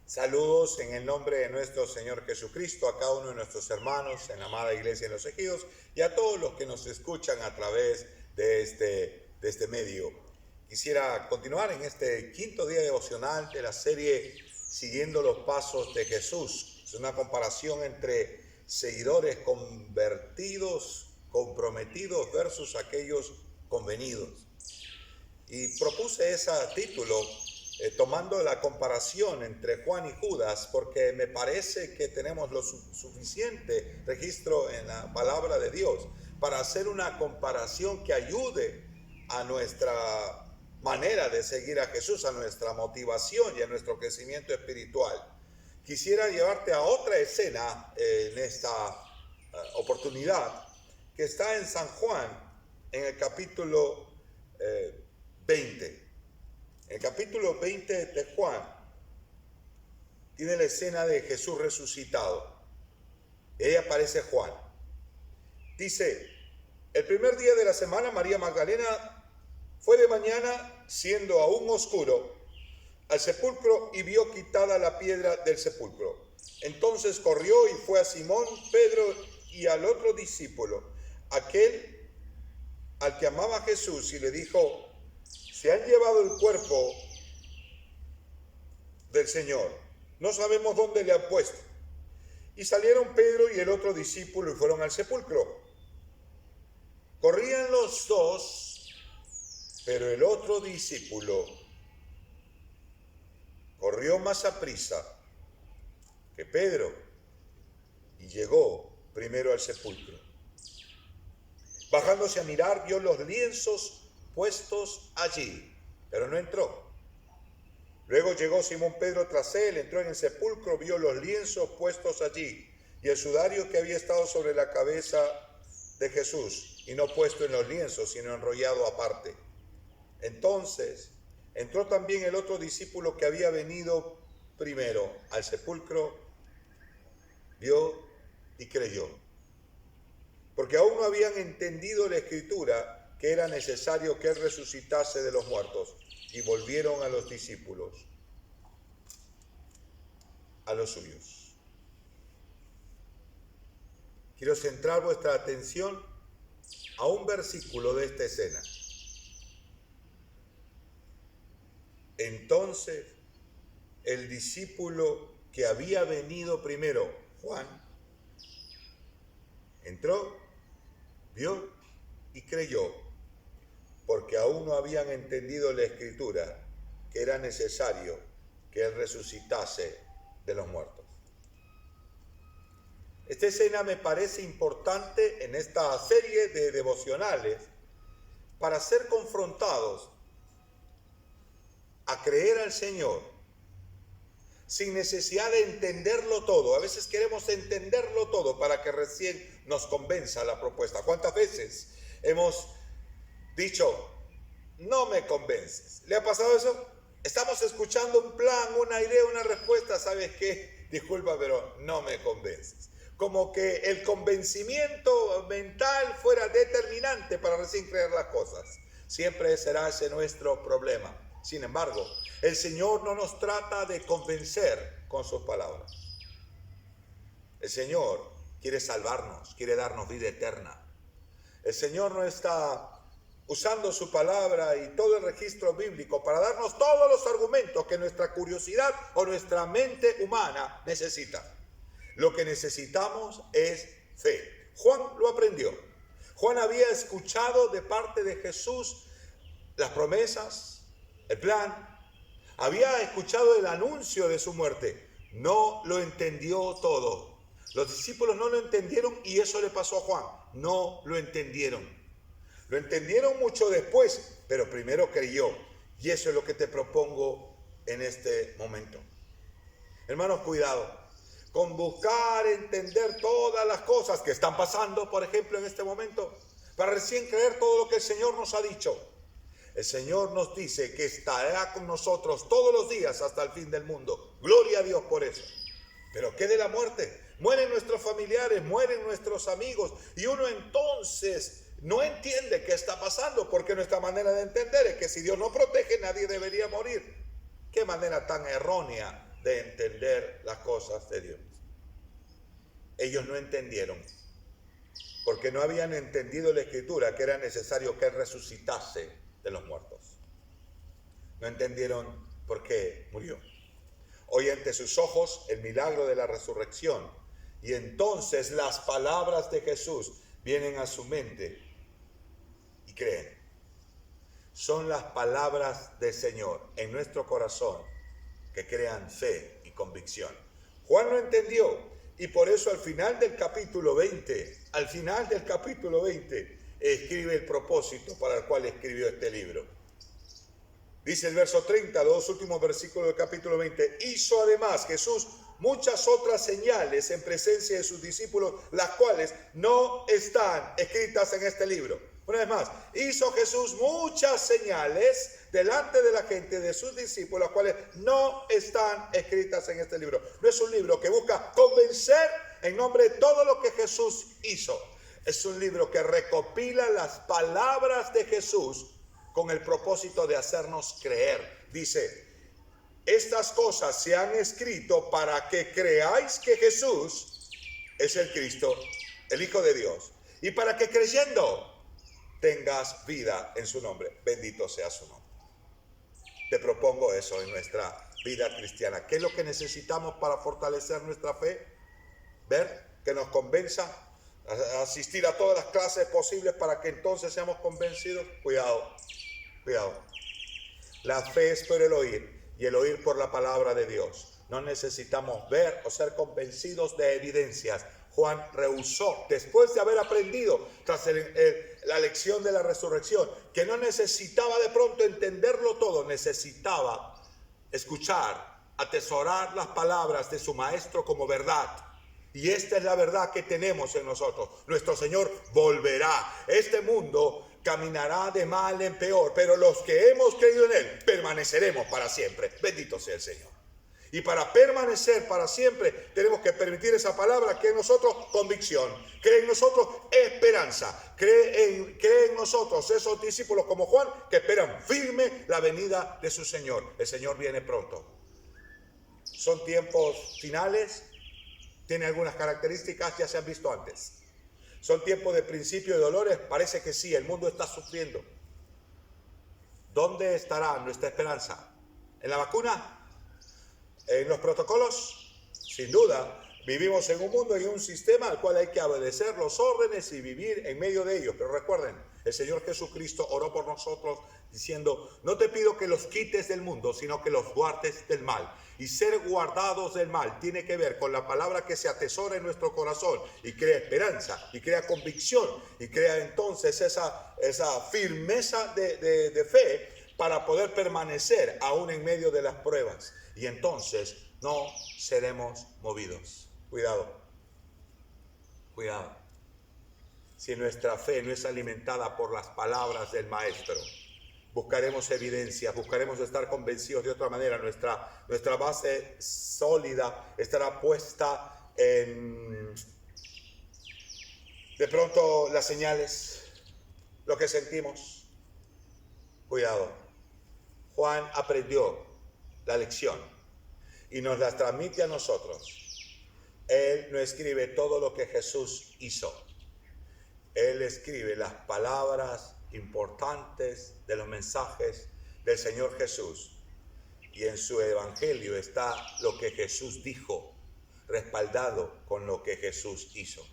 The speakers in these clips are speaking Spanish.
Saludos en el nombre de nuestro Señor Jesucristo a cada uno de nuestros hermanos en la amada Iglesia de los Ejidos y a todos los que nos escuchan a través de este medio. Quisiera continuar en este quinto día devocional de la serie Siguiendo los Pasos de Jesús. Es una comparación entre seguidores convertidos, comprometidos versus aquellos convenidos. Y propuse ese título tomando la comparación entre Juan y Judas, porque me parece que tenemos lo suficiente registro en la palabra de Dios para hacer una comparación que ayude a nuestra manera de seguir a Jesús, a nuestra motivación y a nuestro crecimiento espiritual. Quisiera llevarte a otra escena en esta oportunidad que está en San Juan, en el capítulo 20. El capítulo 20 de Juan tiene la escena de Jesús resucitado. Y ahí aparece Juan. Dice, el primer día de la semana María Magdalena fue de mañana, siendo aún oscuro, al sepulcro y vio quitada la piedra del sepulcro. Entonces corrió y fue a Simón, Pedro y al otro discípulo, aquel al que amaba Jesús, y le dijo, se han llevado el cuerpo del Señor, no sabemos dónde le han puesto. Y salieron Pedro y el otro discípulo y fueron al sepulcro. Corrían los dos, pero el otro discípulo corrió más aprisa que Pedro y llegó primero al sepulcro. Bajándose a mirar, vio los lienzos puestos allí, pero no entró. Luego llegó Simón Pedro tras él, entró en el sepulcro, vio los lienzos puestos allí y el sudario que había estado sobre la cabeza de Jesús, y no puesto en los lienzos, sino enrollado aparte. Entonces entró también el otro discípulo que había venido primero al sepulcro, vio y creyó, porque aún no habían entendido la escritura que era necesario que él resucitase de los muertos, y volvieron a los discípulos, a los suyos. Quiero centrar vuestra atención a un versículo de esta escena. Entonces, el discípulo que había venido primero, Juan, entró, vio y creyó, porque aún no habían entendido la escritura que era necesario que él resucitase de los muertos. Esta escena me parece importante en esta serie de devocionales para ser confrontados a creer al Señor sin necesidad de entenderlo todo. A veces queremos entenderlo todo para que recién nos convenza la propuesta. ¿Cuántas veces hemos dicho, no me convences? ¿Le ha pasado eso? Estamos escuchando un plan, una idea, una respuesta. ¿Sabes qué? Disculpa, pero no me convences. Como que el convencimiento mental fuera determinante para recién creer las cosas. Siempre será ese nuestro problema. Sin embargo, el Señor no nos trata de convencer con sus palabras. El Señor quiere salvarnos, quiere darnos vida eterna. El Señor no está usando su palabra y todo el registro bíblico para darnos todos los argumentos que nuestra curiosidad o nuestra mente humana necesita. Lo que necesitamos es fe. Juan lo aprendió. Juan había escuchado de parte de Jesús las promesas, el plan. Había escuchado el anuncio de su muerte. No lo entendió todo. Los discípulos no lo entendieron y eso le pasó a Juan. No lo entendieron. Lo entendieron mucho después, pero primero creyó. Y eso es lo que te propongo en este momento. Hermanos, cuidado con buscar entender todas las cosas que están pasando, por ejemplo, en este momento, para recién creer todo lo que el Señor nos ha dicho. El Señor nos dice que estará con nosotros todos los días hasta el fin del mundo. Gloria a Dios por eso. Pero ¿qué de la muerte? Mueren nuestros familiares, mueren nuestros amigos, y uno entonces no entiende qué está pasando, porque nuestra manera de entender es que si Dios no protege, nadie debería morir. Qué manera tan errónea de entender las cosas de Dios. Ellos no entendieron, porque no habían entendido la Escritura, que era necesario que Él resucitase de los muertos. No entendieron por qué murió. Hoy ante sus ojos el milagro de la resurrección, y entonces las palabras de Jesús vienen a su mente y creen. Son las palabras del Señor en nuestro corazón que crean fe y convicción. Juan no entendió, y por eso al final del capítulo 20, escribe el propósito para el cual escribió este libro. Dice el verso 30, los dos últimos versículos del capítulo 20, hizo además Jesús muchas otras señales en presencia de sus discípulos, las cuales no están escritas en este libro. Una vez más, hizo Jesús muchas señales delante de la gente, de sus discípulos, las cuales no están escritas en este libro. No es un libro que busca convencer en nombre de todo lo que Jesús hizo. Es un libro que recopila las palabras de Jesús con el propósito de hacernos creer. Dice, estas cosas se han escrito para que creáis que Jesús es el Cristo, el Hijo de Dios, y para que creyendo tengas vida en su nombre. Bendito sea su nombre. Te propongo eso en nuestra vida cristiana. ¿Qué es lo que necesitamos para fortalecer nuestra fe? Ver que nos convenza, asistir a todas las clases posibles para que entonces seamos convencidos. Cuidado. La fe es por el oír, y el oír por la palabra de Dios. No necesitamos ver o ser convencidos de evidencias. Juan rehusó, después de haber aprendido tras la lección de la resurrección, que no necesitaba de pronto entenderlo todo, necesitaba escuchar, atesorar las palabras de su maestro como verdad. Y esta es la verdad que tenemos en nosotros. Nuestro Señor volverá. Este mundo caminará de mal en peor, pero los que hemos creído en Él permaneceremos para siempre. Bendito sea el Señor. Y para permanecer para siempre tenemos que permitir esa palabra que en nosotros convicción, cree en nosotros esperanza, cree en nosotros esos discípulos como Juan que esperan firme la venida de su Señor. El Señor viene pronto. Son tiempos finales, tiene algunas características, ya se han visto antes. Son tiempos de principio de dolores, parece que sí, el mundo está sufriendo. ¿Dónde estará nuestra esperanza? ¿En la vacuna? ¿En los protocolos? Sin duda, vivimos en un mundo y un sistema al cual hay que obedecer los órdenes y vivir en medio de ellos. Pero recuerden, el Señor Jesucristo oró por nosotros diciendo, no te pido que los quites del mundo, sino que los guardes del mal. Y ser guardados del mal tiene que ver con la palabra que se atesora en nuestro corazón y crea esperanza, y crea convicción, y crea entonces esa firmeza de fe para poder permanecer aún en medio de las pruebas. Y entonces no seremos movidos. Cuidado. Si nuestra fe no es alimentada por las palabras del Maestro, buscaremos evidencias, buscaremos estar convencidos de otra manera. Nuestra base sólida estará puesta en, de pronto, las señales, lo que sentimos. Cuidado. Juan aprendió la lección y nos la transmite a nosotros. Él no escribe todo lo que Jesús hizo. Él escribe las palabras importantes de los mensajes del Señor Jesús, y en su evangelio está lo que Jesús dijo, respaldado con lo que Jesús hizo.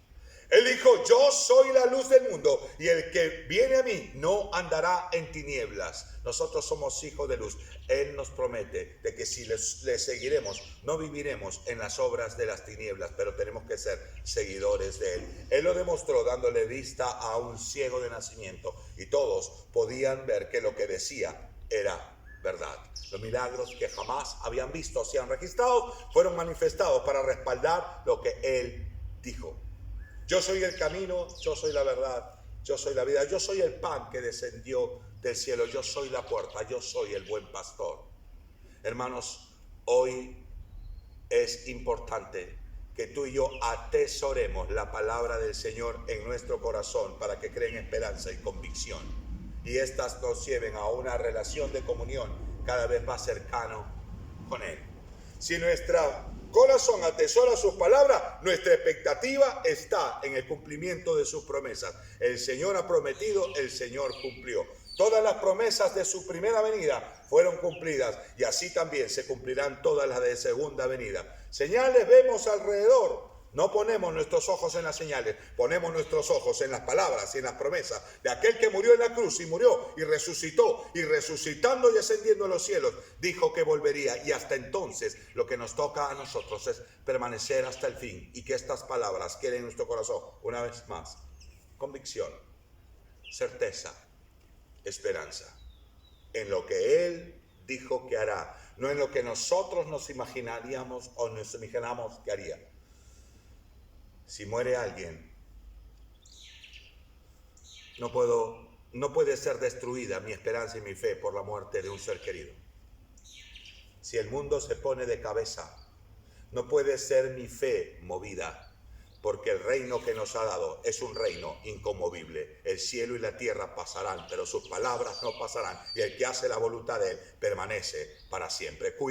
Él dijo, yo soy la luz del mundo, y el que viene a mí no andará en tinieblas. Nosotros somos hijos de luz. Él nos promete de que si le seguiremos, no viviremos en las obras de las tinieblas, pero tenemos que ser seguidores de Él. Él lo demostró dándole vista a un ciego de nacimiento, y todos podían ver que lo que decía era verdad. Los milagros que jamás habían visto, se han registrado, fueron manifestados para respaldar lo que Él dijo. Yo soy el camino, yo soy la verdad, yo soy la vida, yo soy el pan que descendió del cielo, yo soy la puerta, yo soy el buen pastor. Hermanos, hoy es importante que tú y yo atesoremos la palabra del Señor en nuestro corazón para que creen esperanza y convicción. Y estas nos lleven a una relación de comunión cada vez más cercano con Él. Si nuestro corazón atesora sus palabras, nuestra expectativa está en el cumplimiento de sus promesas. El Señor ha prometido, el Señor cumplió. Todas las promesas de su primera venida fueron cumplidas y así también se cumplirán todas las de segunda venida. Señales vemos alrededor. No ponemos nuestros ojos en las señales, ponemos nuestros ojos en las palabras y en las promesas de aquel que murió en la cruz y murió y resucitó, y resucitando y ascendiendo a los cielos, dijo que volvería. Y hasta entonces lo que nos toca a nosotros es permanecer hasta el fin y que estas palabras queden en nuestro corazón. Una vez más, convicción, certeza, esperanza en lo que Él dijo que hará, no en lo que nosotros nos imaginaríamos o nos imaginamos que haría. Si muere alguien, no puede ser destruida mi esperanza y mi fe por la muerte de un ser querido. Si el mundo se pone de cabeza, no puede ser mi fe movida, porque el reino que nos ha dado es un reino inconmovible. El cielo y la tierra pasarán, pero sus palabras no pasarán, y el que hace la voluntad de Él permanece para siempre.